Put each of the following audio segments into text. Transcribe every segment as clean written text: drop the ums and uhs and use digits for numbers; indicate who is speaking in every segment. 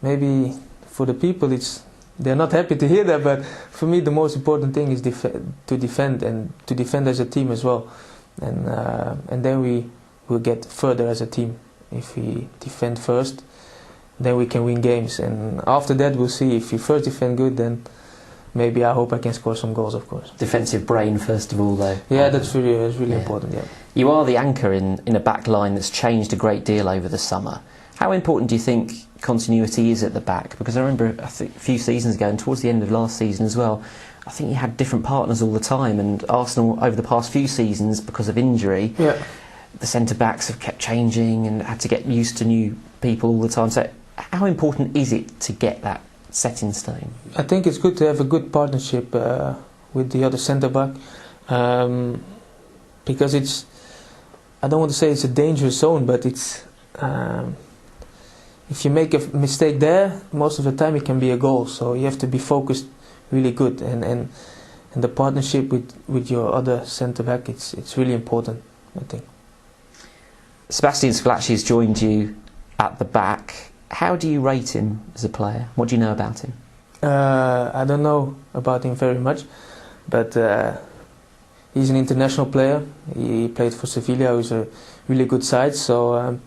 Speaker 1: maybe for the people they're not happy to hear that, but for me the most important thing is to defend, and to defend as a team as well, and then we will get further as a team. If we defend first, then we can win games, and after that we'll see. If we first defend good, then maybe I hope I can score some goals, of course.
Speaker 2: Defensive brain first of all, though.
Speaker 1: Yeah, that's really important. Yeah.
Speaker 2: You are the anchor in a back line that's changed a great deal over the summer. How important do you think continuity is at the back? Because I remember a few seasons ago, and towards the end of last season as well, I think you had different partners all the time, and Arsenal over the past few seasons, because of injury, the centre-backs have kept changing and had to get used to new people all the time. So how important is it to get that set in stone?
Speaker 1: I think it's good to have a good partnership with the other centre-back, because I don't want to say it's a dangerous zone, but it's if you make a mistake there, most of the time it can be a goal. So you have to be focused really good, and the partnership with your other centre-back, it's really important, I think.
Speaker 2: Sebastian Schillaci has joined you at the back. How do you rate him as a player? What do you know about him?
Speaker 1: I don't know about him very much, but he's an international player. He played for Sevilla, who's a really good side. So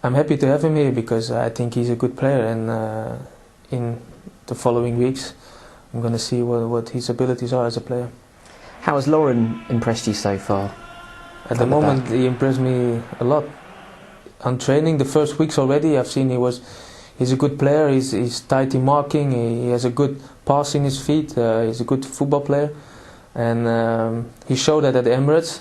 Speaker 1: I'm happy to have him here, because I think he's a good player, and in the following weeks I'm going to see what his abilities are as a player.
Speaker 2: How has Lauren impressed you so far?
Speaker 1: At the moment, he impressed me a lot. On training, the first weeks already, I've seen he's a good player. He's tight in marking. He has a good pass in his feet. He's a good football player, and he showed that at the Emirates.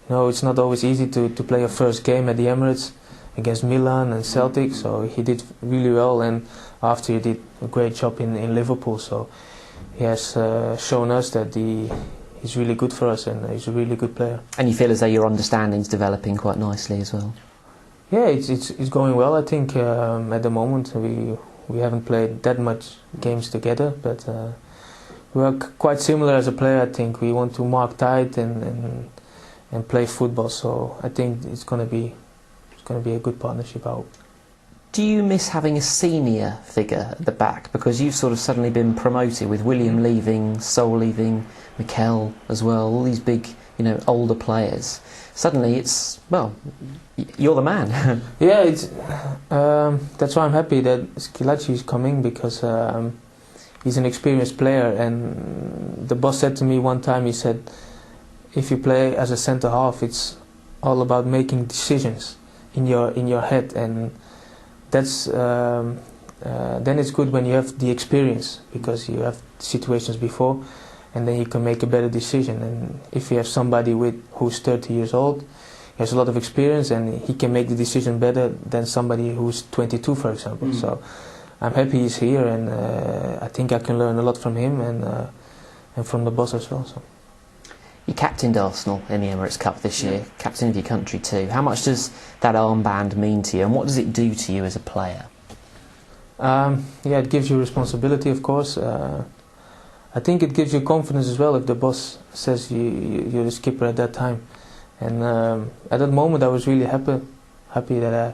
Speaker 1: You know, it's not always easy to play a first game at the Emirates against Milan and Celtic. So he did really well, and after he did a great job in Liverpool. So he has shown us that he's really good for us, and he's a really good player.
Speaker 2: And you feel as though your understanding's developing quite nicely as well?
Speaker 1: Yeah, it's going well. I think at the moment we haven't played that much games together, but we are quite similar as a player. I think we want to mark tight and play football. So I think it's going to be a good partnership, I hope.
Speaker 2: Do you miss having a senior figure at the back, because you've sort of suddenly been promoted with William leaving, Sol leaving, Mikel as well, all these big, older players? Suddenly it's, well, you're the man.
Speaker 1: Yeah, that's why I'm happy that Schillaci is coming, because he's an experienced player, and the boss said to me one time, he said, if you play as a centre half, it's all about making decisions in your head, and that's then it's good when you have the experience, because you have situations before, and then you can make a better decision. And if you have somebody who's 30 years old, he has a lot of experience, and he can make the decision better than somebody who's 22, for example. So I'm happy he's here, and I think I can learn a lot from him and from the boss as well. So.
Speaker 2: You captained Arsenal in the Emirates Cup this year, captain of your country too. How much does that armband mean to you, and what does it do to you as a player?
Speaker 1: It gives you responsibility, of course. I think it gives you confidence as well if the boss says you're the skipper at that time. And at that moment I was really happy that I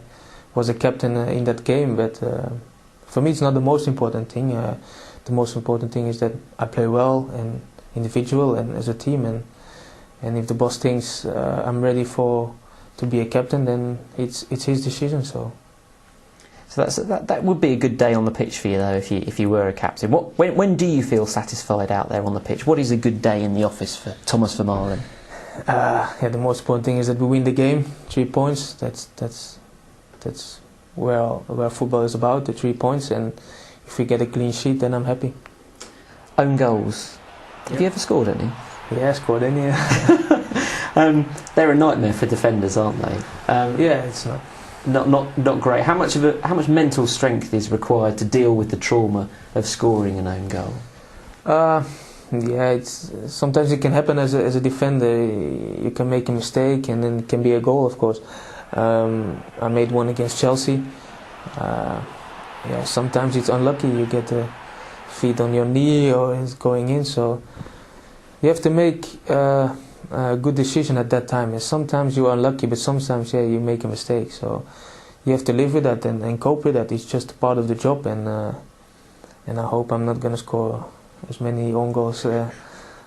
Speaker 1: was a captain in that game. But for me it's not the most important thing. The most important thing is that I play well, and individual and as a team. And if the boss thinks I'm ready to be a captain, then it's his decision. So that would be a good day on the pitch for you, though, if you were a captain. When do you feel satisfied out there on the pitch? What is a good day in the office for Thomas Vermaelen? The most important thing is that we win the game, 3 points. That's where football is about, the 3 points. And if we get a clean sheet, then I'm happy.
Speaker 2: Own goals. Have you ever scored any?
Speaker 1: Yeah, I scored any.
Speaker 2: They're a nightmare for defenders, aren't they?
Speaker 1: It's
Speaker 2: not great. How much mental strength is required to deal with the trauma of scoring an own goal?
Speaker 1: Sometimes it can happen as a defender. You can make a mistake, and then it can be a goal, of course. I made one against Chelsea. Sometimes it's unlucky. You get a feet on your knee, or it's going in. So you have to make a good decision at that time. And sometimes you are unlucky, but sometimes you make a mistake. So you have to live with that and cope with that. It's just part of the job, and I hope I'm not going to score as many own goals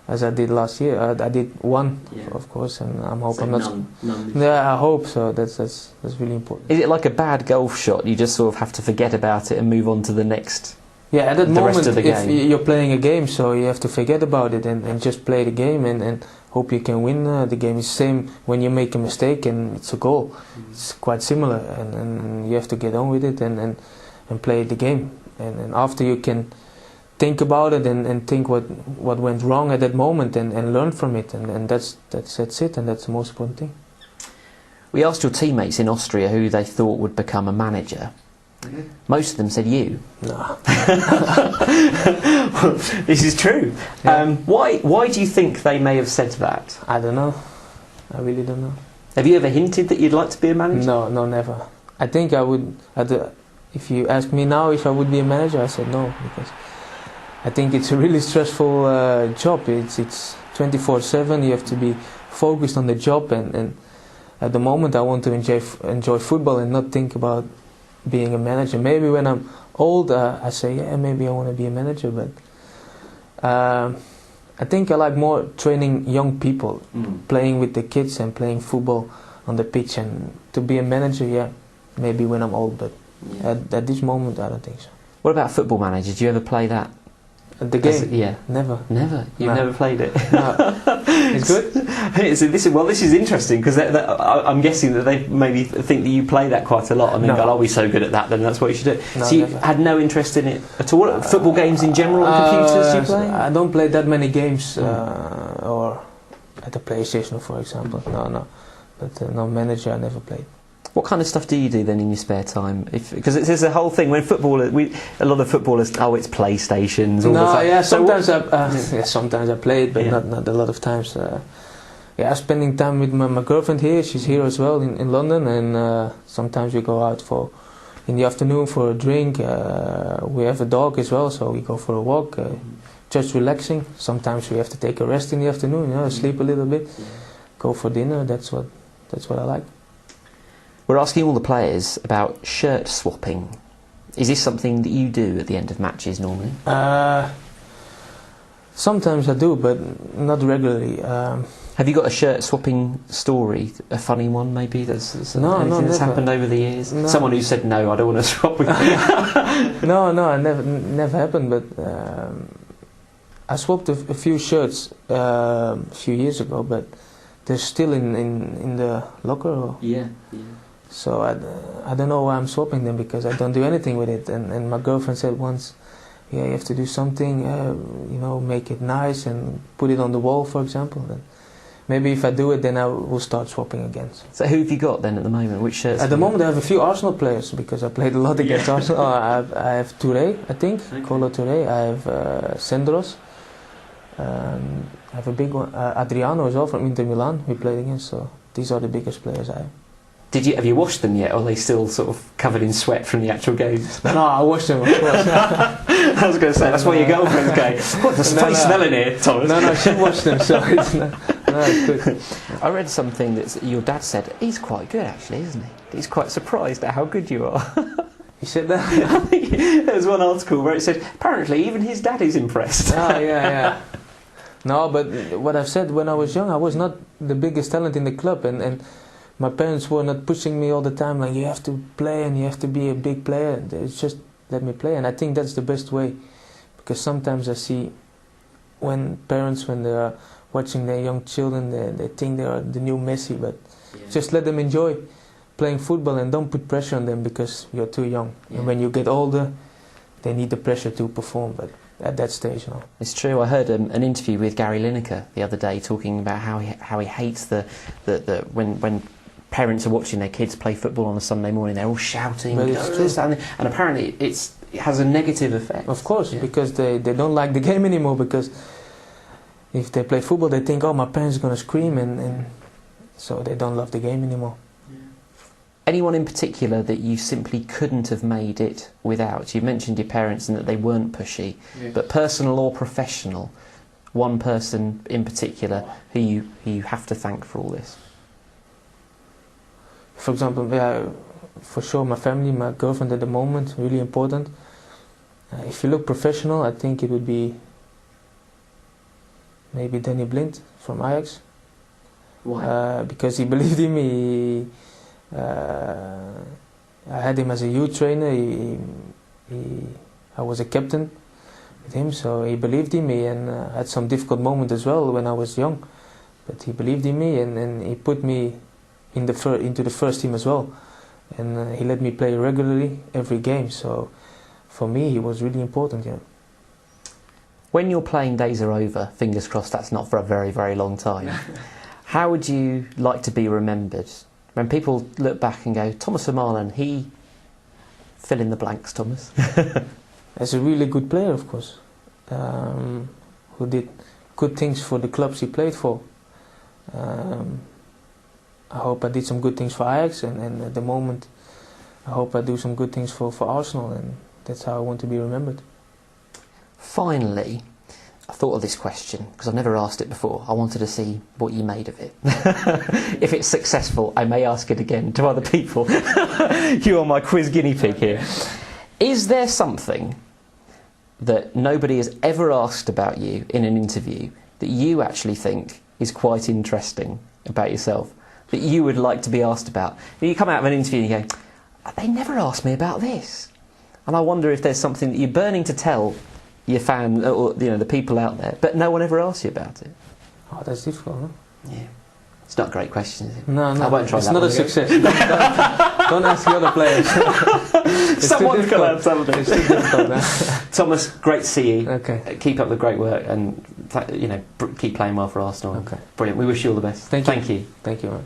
Speaker 1: as I did last year. I did one, of course, and I'm hoping
Speaker 2: So
Speaker 1: not.
Speaker 2: none
Speaker 1: Yeah, I hope so. That's really important.
Speaker 2: Is it like a bad golf shot? You just sort of have to forget about it and move on to the next.
Speaker 1: Yeah, at that
Speaker 2: the
Speaker 1: moment,
Speaker 2: rest of the
Speaker 1: if
Speaker 2: game.
Speaker 1: you're playing a game, so you have to forget about it and just play the game and hope you can win the game. It's the same when you make a mistake and it's a goal. It's quite similar, and you have to get on with it and play the game. And after you can think about it and think what went wrong at that moment and learn from it, and that's it, and that's the most important thing.
Speaker 2: We asked your teammates in Austria who they thought would become a manager. Most of them said you.
Speaker 1: No.
Speaker 2: Well, this is true.
Speaker 1: Yeah.
Speaker 2: Why do you think they may have said that?
Speaker 1: I don't know. I really don't know.
Speaker 2: Have you ever hinted that you'd like to be a manager?
Speaker 1: No, never. I think I would. If you ask me now if I would be a manager, I said no, because I think it's a really stressful job. It's 24/7. You have to be focused on the job, and at the moment I want to enjoy football and not think about being a manager. Maybe when I'm old, I say, yeah, maybe I want to be a manager, but I think I like more training young people, playing with the kids and playing football on the pitch, and to be a manager, yeah, maybe when I'm old, but at this moment I don't think so.
Speaker 2: What about Football Manager? Did you ever play that?
Speaker 1: The game?
Speaker 2: Yeah.
Speaker 1: Never.
Speaker 2: Never? You've never played it?
Speaker 1: No. It's good?
Speaker 2: This is interesting, because I'm guessing that they maybe think that you play that quite a lot and then go, I'll be so good at that, then that's what you should do.
Speaker 1: No,
Speaker 2: so you
Speaker 1: never.
Speaker 2: had no interest in it at all? Football games in general on computers, do you play?
Speaker 1: I don't play that many games, or at the PlayStation, for example. No. But no, manager I never played.
Speaker 2: What kind of stuff do you do then in your spare time? Because there's a whole thing when a lot of footballers, it's PlayStations. All the time.
Speaker 1: Yeah, sometimes I play it, but not a lot of times. I'm spending time with my girlfriend here. She's here as well in London, and sometimes we go out in the afternoon for a drink. We have a dog as well, so we go for a walk, just relaxing. Sometimes we have to take a rest in the afternoon, sleep a little bit, go for dinner. That's what I like.
Speaker 2: We're asking all the players about shirt swapping. Is this something that you do at the end of matches normally?
Speaker 1: Sometimes I do, but not regularly.
Speaker 2: Have you got a shirt swapping story, a funny one maybe, that's happened over the years?
Speaker 1: No.
Speaker 2: Someone who said, no, I don't want to swap with you.
Speaker 1: No, it never happened, but I swapped a few shirts a few years ago, but they're still in the locker.
Speaker 2: Yeah.
Speaker 1: So I don't know why I'm swapping them, because I don't do anything with it. And my girlfriend said once, you have to do something, make it nice and put it on the wall, for example. Then maybe if I do it, then I will start swapping again.
Speaker 2: So who have you got then at the moment? Which shirts?
Speaker 1: At the moment I have a few Arsenal players, because I played a lot against Arsenal. I have Touré, I think, Kolo Touré. I have Sendros. I have a big one, Adriano as well, from Inter Milan, we played against. So these are the biggest players I have.
Speaker 2: Have you washed them yet, or are they still sort of covered in sweat from the actual games?
Speaker 1: No, I washed them, of course.
Speaker 2: I was going to say, that's why your girlfriend's going, there's a funny smell in here, Thomas.
Speaker 1: No, she washed them, so it's good.
Speaker 2: I read something that your dad said, he's quite good actually, isn't he? He's quite surprised at how good you are.
Speaker 1: He said that?
Speaker 2: There was one article where it said, apparently even his dad is impressed.
Speaker 1: Oh, yeah. No, but what I've said, when I was young, I was not the biggest talent in the club, and my parents were not pushing me all the time, like, you have to play and you have to be a big player. It's just let me play, and I think that's the best way, because sometimes I see when parents, when they are watching their young children, they think they are the new Messi, but just let them enjoy playing football and don't put pressure on them because you're too young. And when you get older, they need the pressure to perform, but at that stage, no.
Speaker 2: It's true. I heard an interview with Gary Lineker the other day talking about how he hates the when parents are watching their kids play football on a Sunday morning, they're all shouting,
Speaker 1: but it's true.
Speaker 2: And apparently it has a negative effect.
Speaker 1: Of course, because they don't like the game anymore, because if they play football they think, my parents are going to scream, and so they don't love the game anymore.
Speaker 2: Anyone in particular that you simply couldn't have made it without? You mentioned your parents and that they weren't pushy, but personal or professional, one person in particular who you have to thank for all this?
Speaker 1: For example, for sure my family, my girlfriend at the moment, really important. If you look professional, I think it would be maybe Danny Blind from Ajax.
Speaker 2: Why?
Speaker 1: Because he believed in me. I had him as a youth trainer. I was a captain with him, so he believed in me, and I had some difficult moments as well when I was young. But he believed in me, and he put me into the first team as well. And he let me play regularly every game. So for me, he was really important. Yeah.
Speaker 2: When your playing days are over, fingers crossed that's not for a very, very long time, how would you like to be remembered? When people look back and go, Thomas Vermaelen, he... Fill in the blanks, Thomas.
Speaker 1: As a really good player, of course, who did good things for the clubs he played for. I hope I did some good things for Ajax, and at the moment I hope I do some good things for Arsenal, and that's how I want to be remembered.
Speaker 2: Finally, I thought of this question because I've never asked it before. I wanted to see what you made of it. If it's successful, I may ask it again to other people. You are my quiz guinea pig here. Is there something that nobody has ever asked about you in an interview that you actually think is quite interesting about yourself, that you would like to be asked about? You come out of an interview and you go, they never asked me about this. And I wonder if there's something that you're burning to tell your fan, or the people out there, but no one ever asks you about it.
Speaker 1: Oh, that's difficult, huh?
Speaker 2: Yeah. It's not a great question, is it?
Speaker 1: No,
Speaker 2: I won't try
Speaker 1: it's
Speaker 2: that
Speaker 1: not
Speaker 2: one
Speaker 1: a
Speaker 2: again.
Speaker 1: success. Don't ask the other players.
Speaker 2: Someone's got to have something.
Speaker 1: It's too difficult.
Speaker 2: Thomas, great to see you.
Speaker 1: Okay.
Speaker 2: Keep up the great work, and keep playing well for Arsenal.
Speaker 1: Okay.
Speaker 2: Brilliant. We wish you all the best.
Speaker 1: Thank you.
Speaker 2: Thank you.
Speaker 1: Thank you, man.